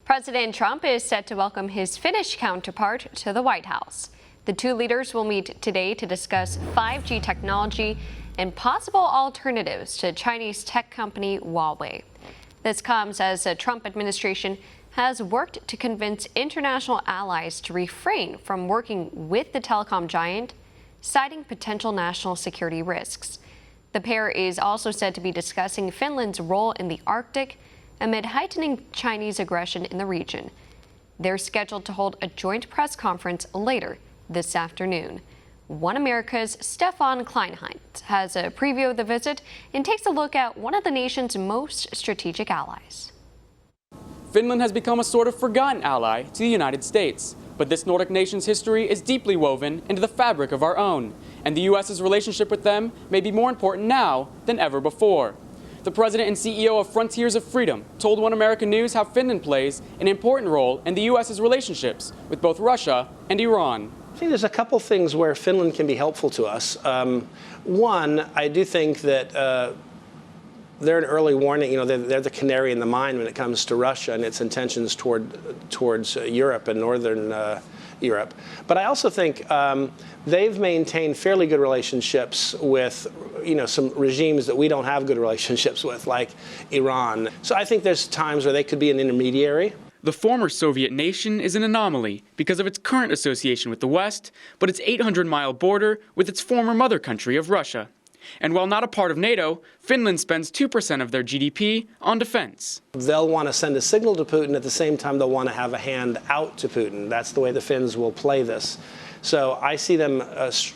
President Trump is set to welcome his Finnish counterpart to the White House. The two leaders will meet today to discuss 5G technology and possible alternatives to Chinese tech company Huawei. This comes as the Trump administration has worked to convince international allies to refrain from working with the telecom giant, citing potential national security risks. The pair is also said to be discussing Finland's role in the Arctic amid heightening Chinese aggression in the region. They're scheduled to hold a joint press conference later this afternoon. One America's Stefan Kleinhenz has a preview of the visit and takes a look at one of the nation's most strategic allies. Finland has become a sort of forgotten ally to the United States, but this Nordic nation's history is deeply woven into the fabric of our own, and the U.S.'s relationship with them may be more important now than ever before. The president and CEO of Frontiers of Freedom told One American News how Finland plays an important role in the U.S.'s relationships with both Russia and Iran. I think there's a couple things where Finland can be helpful to us. One, I do think that they're an early warning. They're the canary in the mine when it comes to Russia and its intentions towards Europe and northern Europe. But I also think they've maintained fairly good relationships with some regimes that we don't have good relationships with, like Iran. So I think there's times where they could be an intermediary. The former Soviet nation is an anomaly because of its current association with the West, but its 800-mile border with its former mother country of Russia. And while not a part of NATO, Finland spends 2% of their GDP on defense. They'll want to send a signal to Putin. At the same time, they'll want to have a hand out to Putin. That's the way the Finns will play this. So I see them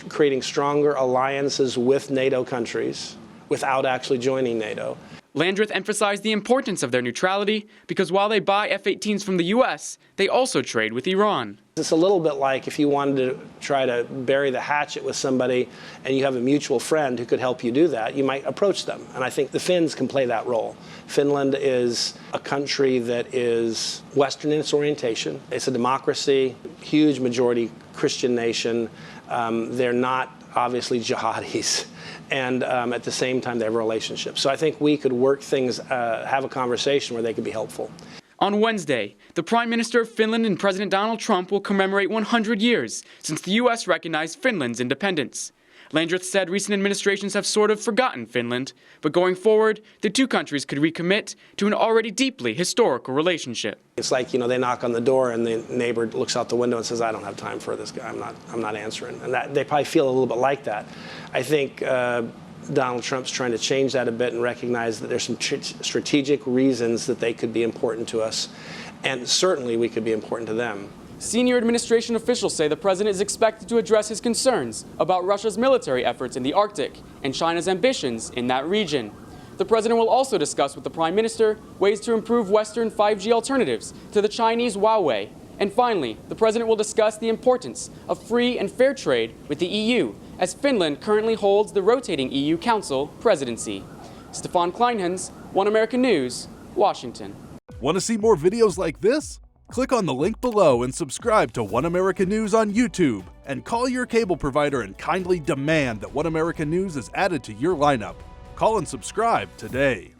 creating stronger alliances with NATO countries without actually joining NATO. Landreth emphasized the importance of their neutrality because while they buy F-18s from the U.S., they also trade with Iran. It's a little bit like if you wanted to try to bury the hatchet with somebody and you have a mutual friend who could help you do that, you might approach them. And I think the Finns can play that role. Finland is a country that is Western in its orientation. It's a democracy, huge majority Christian nation. They're not obviously jihadis. And at the same time, they have a relationship. So I think we could work things, have a conversation where they could be helpful. On Wednesday, the Prime Minister of Finland and President Donald Trump will commemorate 100 years since the U.S. recognized Finland's independence. Landreth said recent administrations have sort of forgotten Finland, but going forward, the two countries could recommit to an already deeply historical relationship. It's like, they knock on the door and the neighbor looks out the window and says, I don't have time for this guy, I'm not answering. And that, they probably feel a little bit like that. I think Donald Trump's trying to change that a bit and recognize that there's some strategic reasons that they could be important to us, and certainly we could be important to them. Senior administration officials say the president is expected to address his concerns about Russia's military efforts in the Arctic and China's ambitions in that region. The president will also discuss with the prime minister ways to improve Western 5G alternatives to the Chinese Huawei. And finally, the president will discuss the importance of free and fair trade with the EU, as Finland currently holds the rotating EU Council presidency. Stefan Kleinhenz, One American News, Washington. Want to see more videos like this? Click on the link below and subscribe to One American News on YouTube. And call your cable provider and kindly demand that One American News is added to your lineup. Call and subscribe today.